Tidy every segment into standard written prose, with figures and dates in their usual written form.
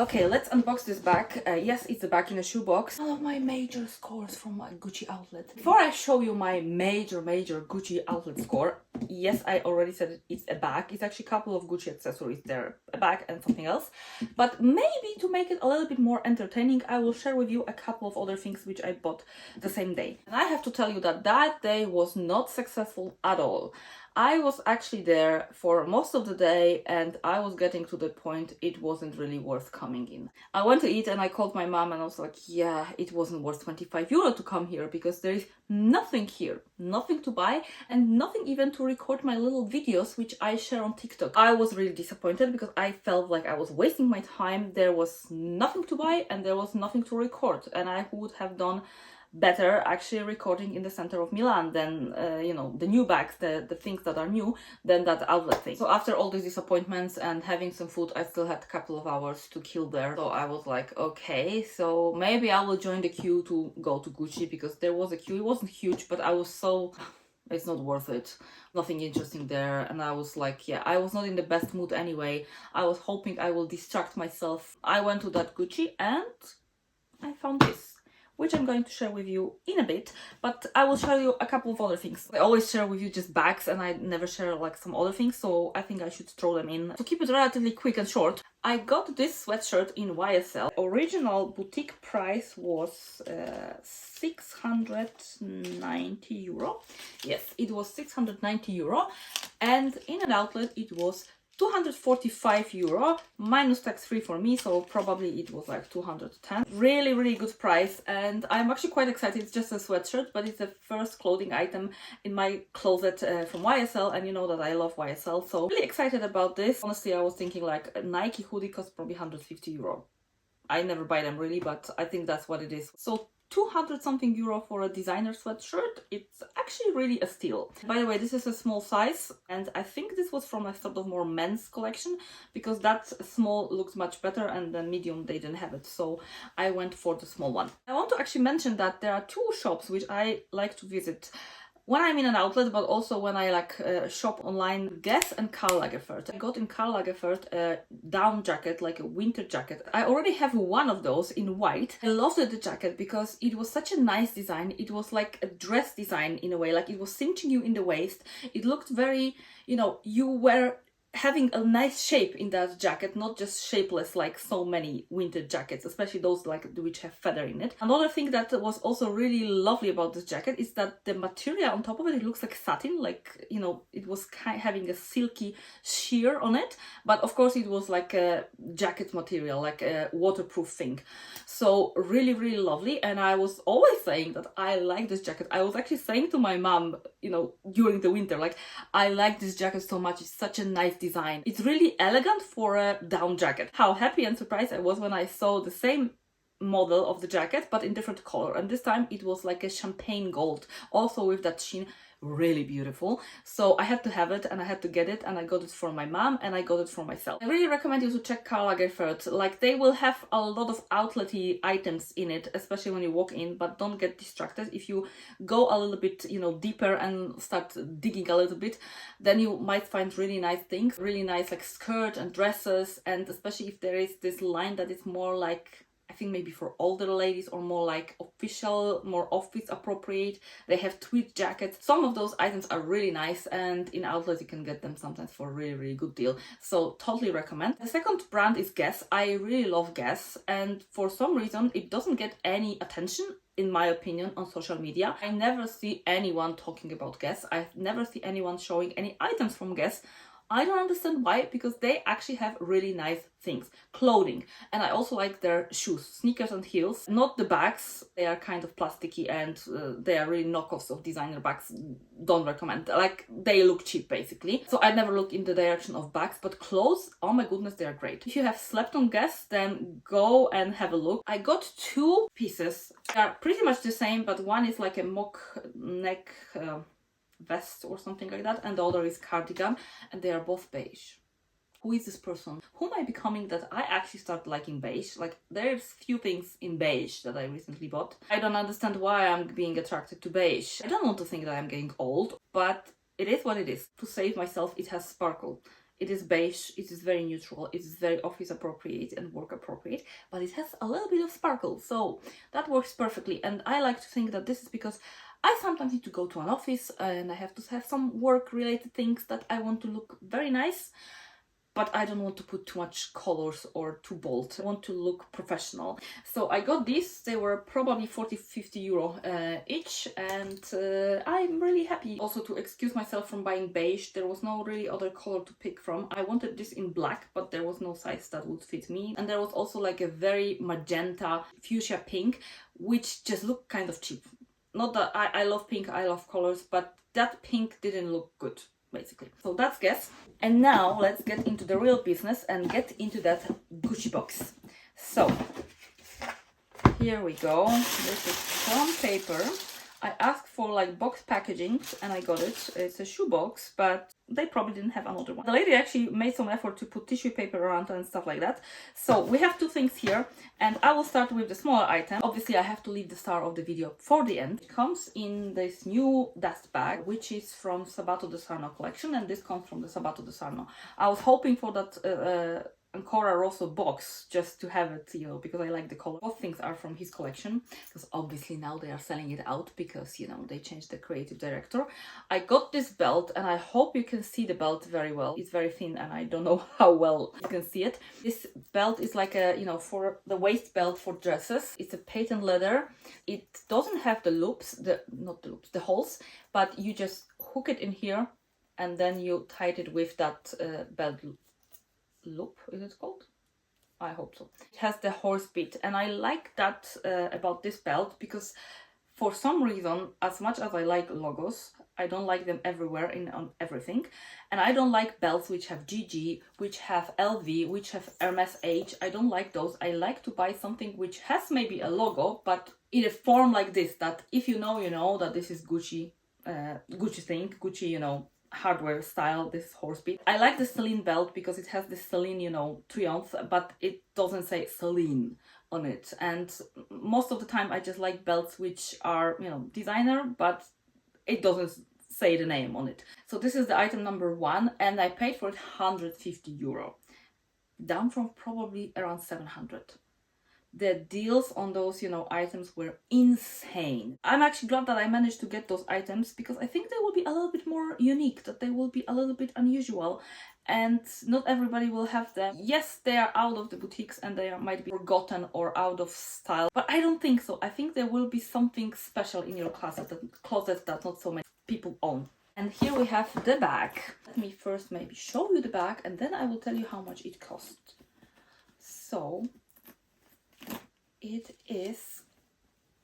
Okay, let's unbox this bag. Yes, it's a bag in a shoebox. All of my major scores from my Gucci outlet. Before I show you my major Gucci outlet score, yes, I already said it's a bag. It's actually a couple of Gucci accessories there, a bag and something else. But maybe to make it a little bit more entertaining, I will share with you a couple of other things which I bought the same day. And I have to tell you that that day was not successful at all. I was actually there for most of the day and I was getting to the point it wasn't really worth coming in. I went to eat and I called my mom and I was like, yeah, it wasn't worth 25 euro to come here because there is nothing here, nothing to buy and nothing even to record my little videos which I share on TikTok. I was really disappointed because I felt like I was wasting my time. There was nothing to buy and there was nothing to record, and I would have done better actually recording in the center of Milan than you know, the new bags, the things that are new, than that outlet thing. So after all these disappointments and having some food, I still had a couple of hours to kill there. So I was like, okay, so maybe I will join the queue to go to Gucci, because there was a queue. It wasn't huge, but I was so, it's not worth it. Nothing interesting there. And I was like, yeah, I was not in the best mood anyway. I was hoping I will distract myself. I went to that Gucci and I found this, which I'm going to share with you in a bit, but I will show you a couple of other things. I always share with you just bags and I never share like some other things, so I think I should throw them in. To keep it relatively quick and short, I got this sweatshirt in YSL. Original boutique price was 690 euro. Yes, it was 690 euro, and in an outlet it was 245 euro, minus tax free for me, so probably it was like 210. Really good price, and I'm actually quite excited. It's just a sweatshirt, but it's the first clothing item in my closet from YSL, and you know that I love YSL, so really excited about this. Honestly, I was thinking like a Nike hoodie costs probably 150 euro. I never buy them really, but I think that's what it is. So 200 something euro for a designer sweatshirt, it's actually really a steal. By the way, this is a small size, and I think this was from a sort of more men's collection, because that small looks much better and the medium they didn't have it, so I went for the small one. I want to actually mention that there are two shops which I like to visit when I'm in an outlet, but also when I like shop online: Guess and Karl Lagerfeld. I got in Karl Lagerfeld a down jacket, like a winter jacket. I already have one of those in white. I loved the jacket because it was such a nice design. It was like a dress design in a way, like it was cinching you in the waist. It looked very, you know, you were having a nice shape in that jacket, not just shapeless like so many winter jackets, especially those like which have feather in it. Another thing that was also really lovely about this jacket is that the material on top of it, it looks like satin, like, you know, it was having a silky sheer on it, but of course it was like a jacket material, like a waterproof thing. So really lovely, and I was always saying that I like this jacket. I was actually saying to my mom, you know, during the winter, like, I like this jacket so much, it's such a nice design. It's really elegant for a down jacket. How happy and surprised I was when I saw the same model of the jacket but in different color, and this time it was like a champagne gold, also with that sheen. Really beautiful. So I had to have it and I had to get it, and I got it for my mom and I got it for myself. I really recommend you to check Karl Lagerfeld. Like, they will have a lot of outlet-y items in it, especially when you walk in, but don't get distracted. If you go a little bit, you know, deeper and start digging a little bit, then you might find really nice things, really nice like skirt and dresses, and especially if there is this line that is more like, I think maybe for older ladies, or more like official, more office appropriate. They have tweed jackets. Some of those items are really nice, and in outlets you can get them sometimes for a really good deal. So totally recommend. The second brand is Guess. I really love Guess, and for some reason it doesn't get any attention, in my opinion, on social media. I never see anyone talking about Guess. I never see anyone showing any items from Guess. I don't understand why, because they actually have really nice things, clothing, and I also like their shoes, sneakers and heels. Not the bags, they are kind of plasticky and they are really knockoffs of designer bags. Don't recommend. Like, they look cheap basically. So I never look in the direction of bags, but clothes, oh my goodness, they are great. If you have slept on Guess, then go and have a look. I got two pieces. They are pretty much the same, but one is like a mock neck vest or something like that, and the other is cardigan, and they are both beige. Who is this person? Who am I becoming that I actually start liking beige? Like, there's few things in beige that I recently bought. I don't understand why I'm being attracted to beige. I don't want to think that I'm getting old, but it is what it is. To save myself, it has sparkle. It is beige, it is very neutral, it is very office appropriate and work appropriate, but it has a little bit of sparkle, so that works perfectly. And I like to think that this is because I sometimes need to go to an office and I have to have some work related things that I want to look very nice, but I don't want to put too much colors or too bold. I want to look professional. So I got these. They were probably 40-50 euro each, and I'm really happy. Also, to excuse myself from buying beige, there was no really other color to pick from. I wanted this in black, but there was no size that would fit me. And there was also like a very magenta fuchsia pink, which just looked kind of cheap. Not that I love pink, I love colors, but that pink didn't look good, basically. So that's guess. And now let's get into the real business and get into that Gucci box. So here we go. This is from paper. I asked for like box packaging and I got it. It's a shoe box, but they probably didn't have another one. The lady actually made some effort to put tissue paper around and stuff like that. So we have two things here, and I will start with the smaller item. Obviously I have to leave the star of the video for the end. It comes in this new dust bag, which is from Sabato de Sarno collection, and this comes from the Sabato de Sarno. I was hoping for that Ancora Rosso box just to have it, you know, because I like the color. Both things are from his collection, because obviously now they are selling it out because, you know, they changed the creative director. I got this belt and I hope you can see the belt very well. It's very thin and I don't know how well you can see it. This belt is like a, you know, for the waist belt for dresses. It's a patent leather. It doesn't have the loops, not the loops, the holes, but you just hook it in here and then you tie it with that belt loop, is it called? I hope so. It has the horse bit, and I like that about this belt, because for some reason, as much as I like logos, I don't like them everywhere on everything, and I don't like belts which have GG, which have LV, which have Hermes H. I don't like those. I like to buy something which has maybe a logo, but in a form like this, that if you know, you know that this is Gucci, Gucci thing, Gucci, you know, hardware style, this horse bit. I like the Celine belt because it has this Celine, you know, triumph, but it doesn't say Celine on it. And most of the time I just like belts which are, you know, designer, but it doesn't say the name on it. So this is the item number one, and I paid for it 150 euro, down from probably around 700. The deals on those, you know, items were insane. I'm actually glad that I managed to get those items, because I think they will be a little bit more unique, that they will be a little bit unusual, and not everybody will have them. Yes, they are out of the boutiques and they might be forgotten or out of style, but I don't think so. I think there will be something special in your closet that not so many people own. And here we have the bag. Let me first maybe show you the bag and then I will tell you how much it cost. So it is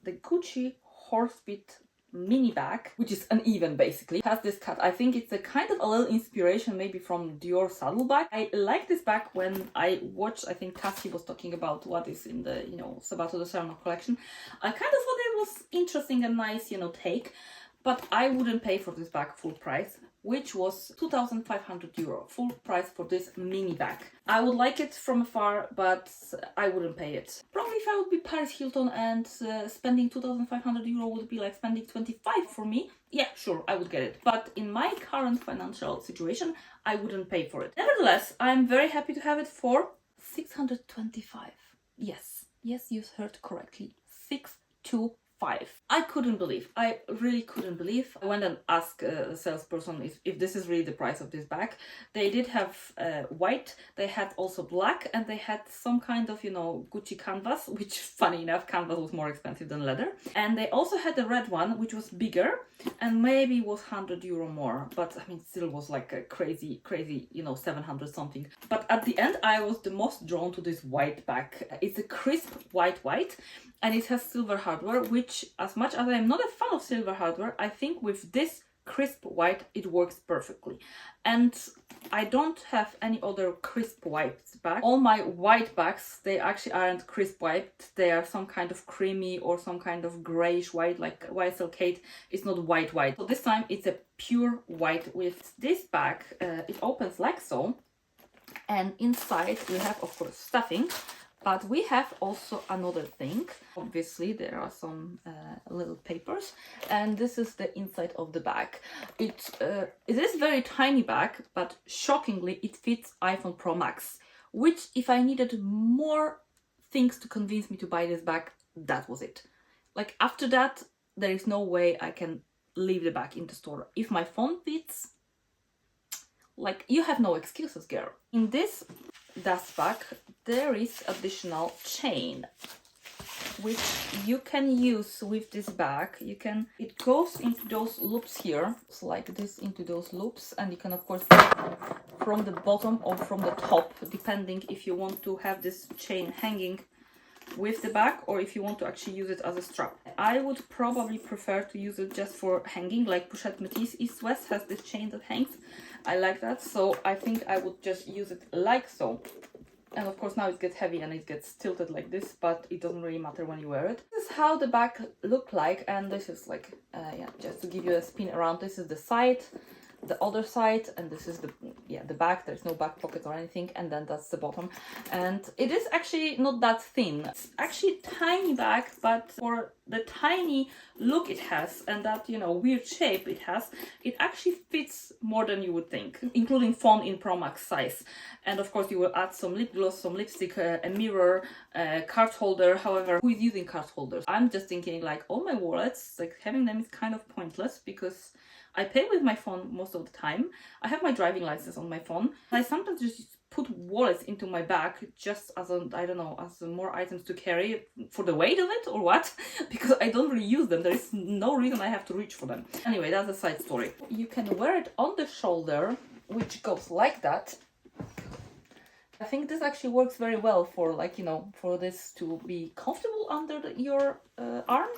the Gucci Horsebit mini bag, which is uneven basically. It has this cut. I think it's a kind of a little inspiration maybe from Dior saddlebag. I like this bag when I watched, I think Cassie was talking about what is in the, you know, Sabato de Sarno collection. I kind of thought it was interesting and nice, you know, take, but I wouldn't pay for this bag full price, which was 2,500 euro, full price for this mini bag. I would like it from afar, but I wouldn't pay it. Probably if I would be Paris Hilton and spending 2,500 euro would be like spending 25 for me, yeah, sure, I would get it. But in my current financial situation, I wouldn't pay for it. Nevertheless, I'm very happy to have it for 625. Yes, you heard correctly, 625. I couldn't believe. I really couldn't believe. I went and asked the salesperson if this is really the price of this bag. They did have white, they had also black, and they had some kind of, you know, Gucci canvas, which funny enough, canvas was more expensive than leather. And they also had the red one, which was bigger and maybe was 100 euro more. But I mean, still was like a crazy, you know, 700 something. But at the end, I was the most drawn to this white bag. It's a crisp white. And it has silver hardware, which, as much as I am not a fan of silver hardware, I think with this crisp white, it works perfectly. And I don't have any other crisp white bag. All my white bags, they actually aren't crisp white. They are some kind of creamy or some kind of grayish white, like YSL Kate. It's not white. So this time it's a pure white. With this bag, it opens like so. And inside we have, of course, stuffing. But we have also another thing. Obviously, there are some little papers, and this is the inside of the bag. It is very tiny bag, but shockingly, it fits iPhone Pro Max, which if I needed more things to convince me to buy this bag, that was it. Like after that, there is no way I can leave the bag in the store. If my phone fits, like, you have no excuses, girl. In this dust bag, there is additional chain, which you can use with this bag. It goes into those loops here, it's like this, into those loops, and you can of course from the bottom or from the top, depending if you want to have this chain hanging with the bag or if you want to actually use it as a strap. I would probably prefer to use it just for hanging, like Pochette Métis East West has this chain that hangs. I like that, so I think I would just use it like so. And of course now it gets heavy and it gets tilted like this, but it doesn't really matter when you wear it. This is how the bag look like, and this is like, yeah, just to give you a spin around, this is the side, the other side, and this is the back. There's no back pocket or anything, and then that's the bottom. And it is actually not that thin. It's actually a tiny bag, but for the tiny look it has and that, you know, weird shape it has, it actually fits more than you would think, including phone in Pro Max size. And of course you will add some lip gloss, some lipstick, a mirror, a card holder. However, who is using card holders? I'm just thinking like all my wallets, like having them is kind of pointless because I pay with my phone most of the time. I have my driving license on my phone. I sometimes just put wallets into my bag just as a, I don't know, as more items to carry for the weight of it or what, because I don't really use them. There is no reason I have to reach for them. Anyway, that's a side story. You can wear it on the shoulder, which goes like that. I think this actually works very well for, like, you know, for this to be comfortable under your arm.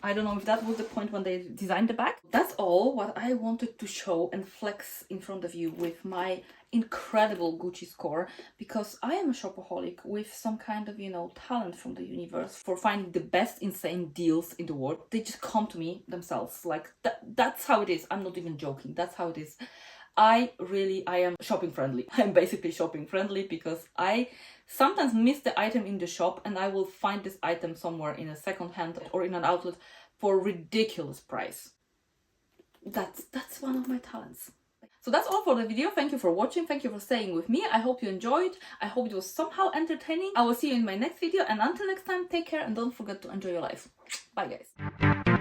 I don't know if that was the point when they designed the bag. That's all what I wanted to show and flex in front of you with my incredible Gucci score, because I am a shopaholic with some kind of, you know, talent from the universe for finding the best insane deals in the world. They just come to me themselves. Like that's how it is. I'm not even joking. That's how it is. I am shopping friendly. I'm basically shopping friendly because I sometimes miss the item in the shop and I will find this item somewhere in a second hand or in an outlet for a ridiculous price. That's one of my talents. So that's all for the video. Thank you for watching. Thank you for staying with me. I hope you enjoyed. I hope it was somehow entertaining. I will see you in my next video, and until next time, take care and don't forget to enjoy your life. Bye guys.